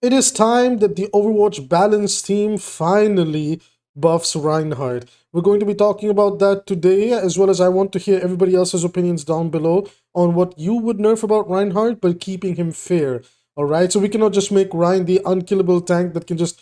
It is time that the Overwatch balance team finally buffs Reinhardt. We're going to be talking about that today, as well as I want to hear everybody else's opinions down below on what you would nerf about Reinhardt, but keeping him fair. Alright, so we cannot just make Rein the unkillable tank that can just,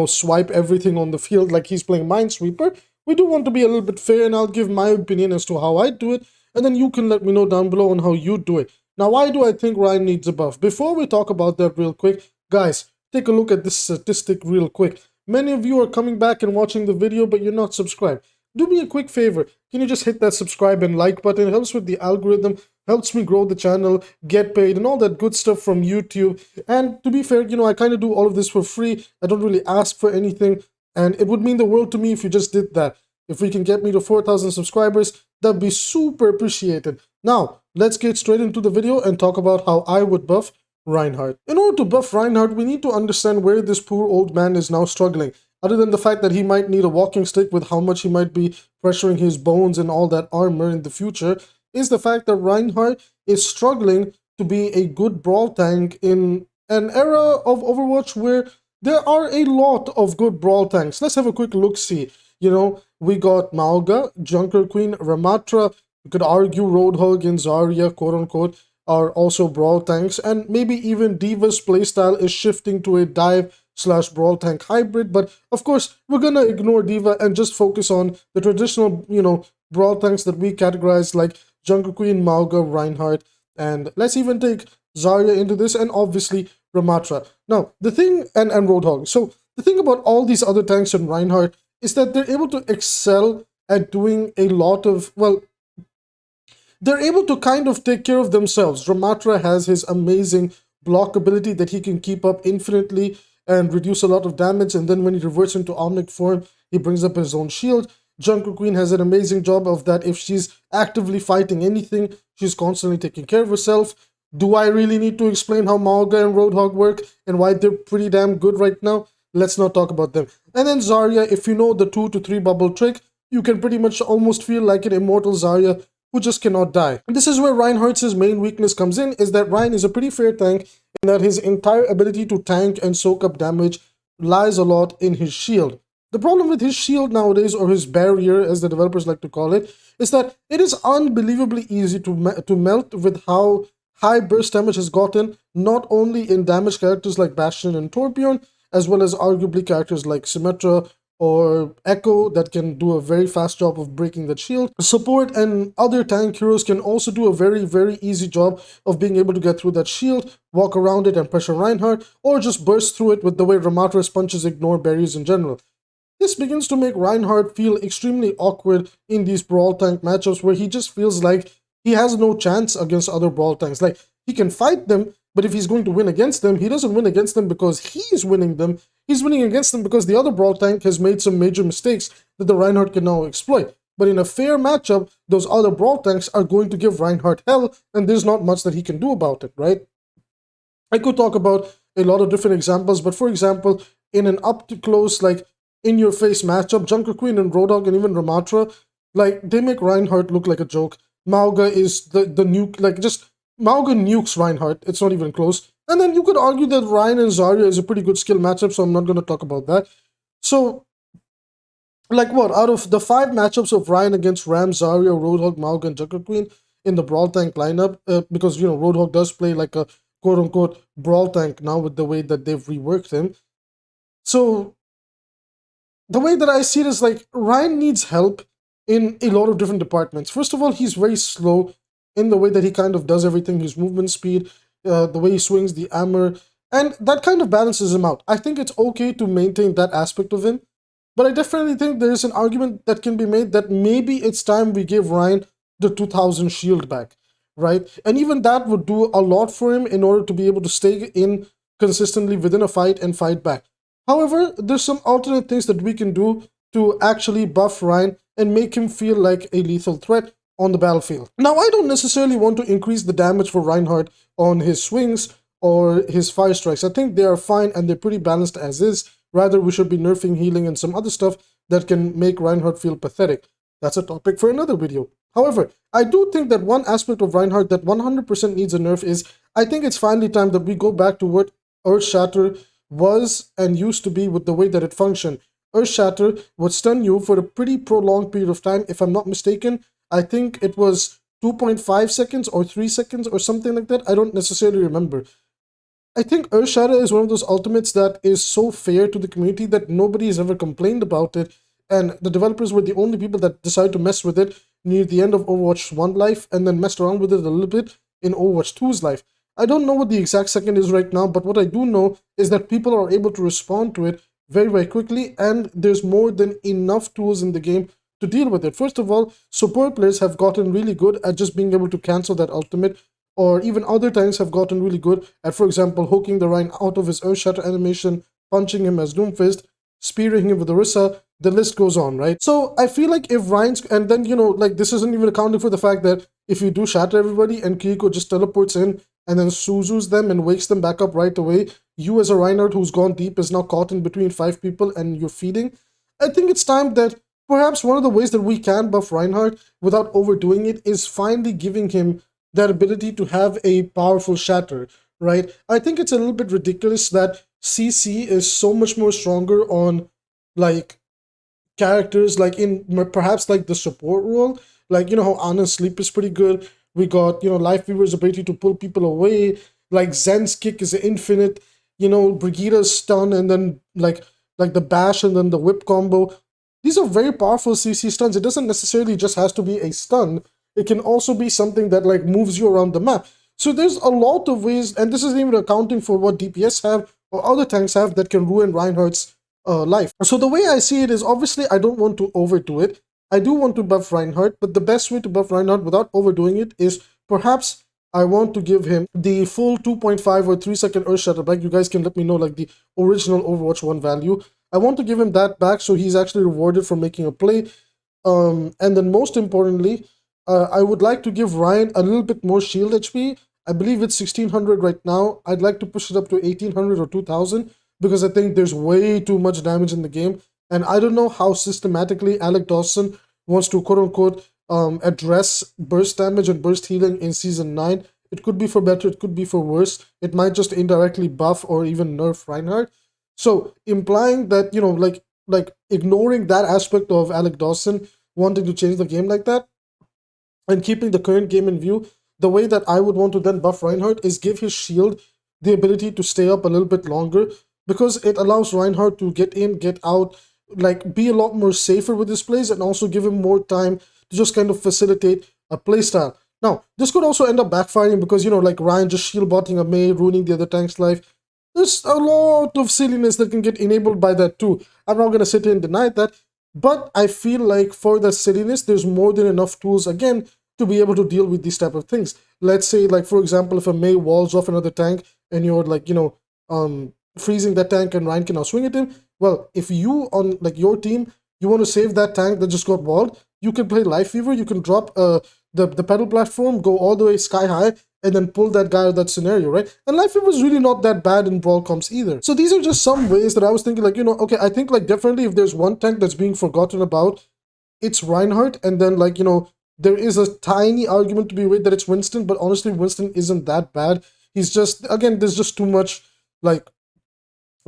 swipe everything on the field like he's playing Minesweeper. We do want to be a little bit fair, and I'll give my opinion as to how I do it, and then you can let me know down below on how you do it. Now, why do I think Rein needs a buff? Before we talk about that real quick, guys, take a look at this statistic real quick. Many of you are coming back and watching the video, but you're not subscribed. Do me a quick favor. Can you just hit that subscribe and like button? It helps with the algorithm, helps me grow the channel, get paid, and all that good stuff from YouTube. And to be fair, I kind of do all of this for free. I don't really ask for anything, and it would mean the world to me if you just did that. If we can get me to 4,000 subscribers, that'd be super appreciated. Now, let's get straight into the video and talk about how I would buff Reinhardt. In order to buff Reinhardt, we need to understand where this poor old man is now struggling. Other than the fact that he might need a walking stick with how much he might be pressuring his bones and all that armor in the future, is the fact that Reinhardt is struggling to be a good brawl tank in an era of Overwatch where there are a lot of good brawl tanks. Let's have a quick look-see. We got 𝐒𝐈𝐓𝐄𝐑, Junker Queen, Ramatra. You could argue Roadhog and Zarya, quote-unquote, are also brawl tanks, and maybe even D.Va's playstyle is shifting to a dive/brawl tank hybrid, but of course we're gonna ignore D.Va and just focus on the traditional, brawl tanks that we categorize like Jungle Queen, 𝐒𝐈𝐓𝐄𝐑, Reinhardt, and let's even take Zarya into this, and obviously Ramatra. Now, the thing, and Roadhog. So the thing about all these other tanks in Reinhardt is that they're able to excel at doing a lot of, well, they're able to kind of take care of themselves. Ramatra has his amazing block ability that he can keep up infinitely and reduce a lot of damage, and then when he reverts into Omnic form, he brings up his own shield. Junker Queen has an amazing job of that. If she's actively fighting anything, she's constantly taking care of herself. Do I really need to explain how 𝐒𝐈𝐓𝐃 and Roadhog work and why they're pretty damn good right now? Let's not talk about them. And then Zarya, if you know the 2 to 3 bubble trick, you can pretty much almost feel like an immortal Zarya who just cannot die. And this is where Reinhardt's main weakness comes in, is that Rein is a pretty fair tank in that his entire ability to tank and soak up damage lies a lot in his shield. The problem with his shield nowadays, or his barrier as the developers like to call it, is that it is unbelievably easy to melt with how high burst damage has gotten, not only in damage characters like Bastion and Torbjorn, as well as arguably characters like Symmetra or Echo that can do a very fast job of breaking that shield. Support and other tank heroes can also do a very, very easy job of being able to get through that shield, walk around it and pressure Reinhardt, or just burst through it with the way Ramatra's punches ignore barriers in general. This begins to make Reinhardt feel extremely awkward in these brawl tank matchups where he just feels like he has no chance against other brawl tanks. Like, he can fight them, but if he's going to win against them, he doesn't win against them because he's winning them. He's winning against them because the other brawl tank has made some major mistakes that the Reinhardt can now exploit. But in a fair matchup, those other brawl tanks are going to give Reinhardt hell, and there's not much that he can do about it, right? I could talk about a lot of different examples, but for example, in an up-to-close, like, in-your-face matchup, Junker Queen and Roadhog and even Ramatra, like, they make Reinhardt look like a joke. 𝐒𝐈𝐓𝐃 is the nuke, like, just 𝐒𝐈𝐓𝐃 nukes Reinhardt. It's not even close. And then you could argue that Rein and Zarya is a pretty good skill matchup, so I'm not going to talk about that. So, like what? Out of the 5 matchups of Rein against Ram, Zarya, Roadhog, 𝐒𝐈𝐓𝐃, and Junker Queen in the Brawl Tank lineup, because, Roadhog does play like a quote-unquote Brawl Tank now with the way that they've reworked him. So, the way that I see it is like, Rein needs help in a lot of different departments. First of all, he's very slow in the way that he kind of does everything, his movement speed, the way he swings the armor, and that kind of balances him out. I think it's okay to maintain that aspect of him, but I definitely think there is an argument that can be made that maybe it's time we give Rein the 2000 shield back, right? And even that would do a lot for him in order to be able to stay in consistently within a fight and fight back. However, there's some alternate things that we can do to actually buff Rein and make him feel like a lethal threat on the battlefield. Now, I don't necessarily want to increase the damage for Reinhardt on his swings or his fire strikes. I think they are fine and they're pretty balanced as is. Rather, we should be nerfing healing and some other stuff that can make Reinhardt feel pathetic. That's a topic for another video. However, I do think that one aspect of Reinhardt that 100% needs a nerf is, I think it's finally time that we go back to what Earthshatter was and used to be with the way that it functioned. Earth Shatter would stun you for a pretty prolonged period of time. If I'm not mistaken, I think it was 2.5 seconds or 3 seconds or something like that. I don't necessarily remember. I think Earth Shatter is one of those ultimates that is so fair to the community that nobody has ever complained about it, and the developers were the only people that decided to mess with it near the end of Overwatch 1 life and then messed around with it a little bit in Overwatch 2's life. I don't know what the exact second is right now, but what I do know is that people are able to respond to it very, very quickly, and there's more than enough tools in the game to deal with it. First of all, support players have gotten really good at just being able to cancel that ultimate, or even other tanks have gotten really good at, for example, hooking the Rein out of his Earth Shatter animation, punching him as Doomfist, spearing him with Orisa, the list goes on, right? So I feel like if Rein's, and then, you know, like this isn't even accounting for the fact that if you do shatter everybody and 𝐒𝐿𝐄 just teleports in and then Suzu's them and wakes them back up right away, you as a Reinhardt who's gone deep is now caught in between 5 people and you're feeding. I think it's time that perhaps one of the ways that we can buff Reinhardt without overdoing it is finally giving him that ability to have a powerful shatter, right? I think it's a little bit ridiculous that CC is so much more stronger on like characters like in perhaps like the support role. Like, you know how Ana's sleep is pretty good. We got, you know, 𝐓𝐈𝐈's ability to pull people away. Like Zen's kick is infinite. You know, Brigida's stun and then like the bash and then the whip combo. These are very powerful CC stuns. It doesn't necessarily just has to be a stun. It can also be something that like moves you around the map. So there's a lot of ways, and this isn't even accounting for what DPS have or other tanks have that can ruin Reinhardt's life. So the way I see it is, obviously I don't want to overdo it. I do want to buff Reinhardt, but the best way to buff Reinhardt without overdoing it is perhaps I want to give him the full 2.5 or 3 second Earth Shatter back. You guys can let me know like the original Overwatch 1 value. I want to give him that back so he's actually rewarded for making a play. And then most importantly, I would like to give Ryan a little bit more shield HP. I believe it's 1600 right now. I'd like to push it up to 1800 or 2000 because I think there's way too much damage in the game. And I don't know how systematically Alec Dawson wants to quote-unquote address burst damage and burst healing in Season 9. It could be for better, it could be for worse. It might just indirectly buff or even nerf Reinhardt. So implying that, you know, like ignoring that aspect of Alec Dawson wanting to change the game like that and keeping the current game in view, the way that I would want to then buff Reinhardt is give his shield the ability to stay up a little bit longer, because it allows Reinhardt to get in, get out, like be a lot more safer with his plays, and also give him more time to just kind of facilitate a playstyle. Now, this could also end up backfiring because, you know, like Ryan just shield botting a Mei, ruining the other tank's life. There's a lot of silliness that can get enabled by that too. I'm not going to sit here and deny that, but I feel like for the silliness, there's more than enough tools, again, to be able to deal with these type of things. Let's say, like, for example, if a Mei walls off another tank and you're, like, you know, freezing that tank and Ryan can now swing at him, well, if you, on, like, your team, you want to save that tank that just got walled, you can play 𝐓𝐈𝐈, you can drop the pedal platform, go all the way sky high, and then pull that guy out of that scenario, right? And 𝐓𝐈𝐈 was really not that bad in Brawl comps either. So these are just some ways that I was thinking, like, you know, okay, I think, like, definitely if there's one tank that's being forgotten about, it's Reinhardt, and then, like, you know, there is a tiny argument to be made that it's Winston, but honestly, Winston isn't that bad. He's just, again, there's just too much, like,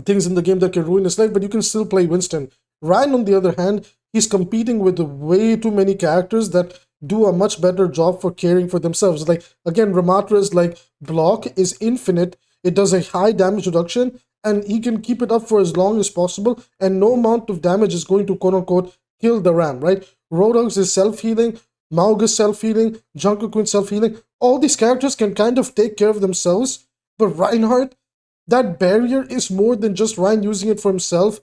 things in the game that can ruin his life, but you can still play Winston. Ryan, on the other hand, he's competing with way too many characters that do a much better job for caring for themselves. Like, again, Ramatra's, like, block is infinite. It does a high damage reduction, and he can keep it up for as long as possible, and no amount of damage is going to, quote-unquote, kill the Ram, right? Roadhogs is self-healing, Mauga's self-healing, Junker Queen self-healing. All these characters can kind of take care of themselves, but Reinhardt, that barrier is more than just Ryan using it for himself.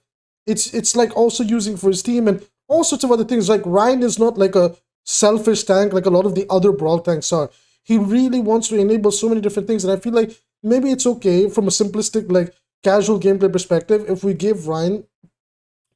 It's like also using for his team and all sorts of other things. Like, Ryan is not like a selfish tank like a lot of the other Brawl tanks are. He really wants to enable so many different things, and I feel like maybe it's okay from a simplistic, like, casual gameplay perspective if we give Ryan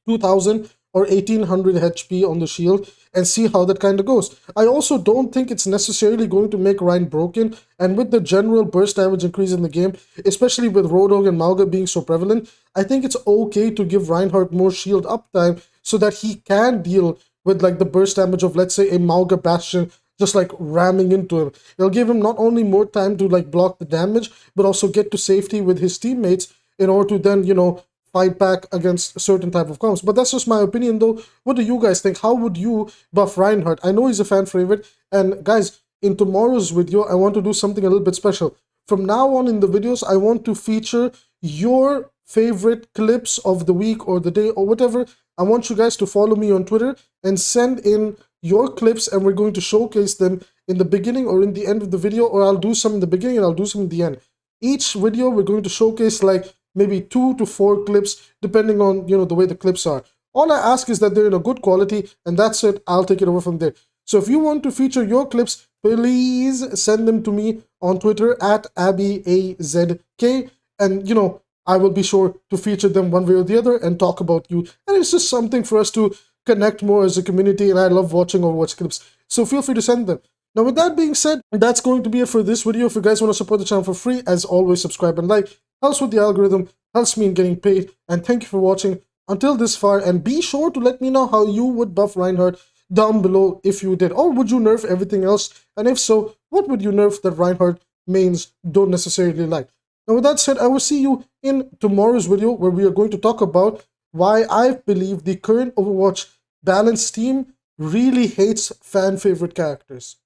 2000 or 1800 HP on the shield and see how that kind of goes. I also don't think it's necessarily going to make Ryan broken, and with the general burst damage increase in the game, especially with Roadhog and Mauga being so prevalent, I think it's okay to give Reinhardt more shield uptime so that he can deal with, like, the burst damage of, let's say, a Mauga Bastion just, like, ramming into him. It'll give him not only more time to, like, block the damage, but also get to safety with his teammates, in order to then, you know, fight back against a certain type of comps. But that's just my opinion though. What do you guys think? How would you buff Reinhardt? I know he's a fan favorite, and guys, in tomorrow's video, I want to do something a little bit special. From now on in the videos, I want to feature your favorite clips of the week or the day or whatever. I want you guys to follow me on Twitter and send in your clips, and we're going to showcase them in the beginning or in the end of the video, or I'll do some in the beginning and I'll do some in the end. Each video we're going to showcase like maybe 2 to 4 clips depending on, you know, the way the clips are. All I ask is that they're in a good quality, and that's it. I'll take it over from there. So if you want to feature your clips, please send them to me on Twitter at AbbyAZK, and you know, I will be sure to feature them one way or the other and talk about you. And it's just something for us to connect more as a community, and I love watching Overwatch clips. So feel free to send them. Now with that being said, that's going to be it for this video. If you guys want to support the channel for free, as always, subscribe and like. Helps with the algorithm, helps me in getting paid, and thank you for watching until this far. And be sure to let me know how you would buff Reinhardt down below if you did. Or would you nerf everything else? And if so, what would you nerf that Reinhardt mains don't necessarily like? Now with that said, I will see you in tomorrow's video, where we are going to talk about why I believe the current Overwatch balance team really hates fan favorite characters.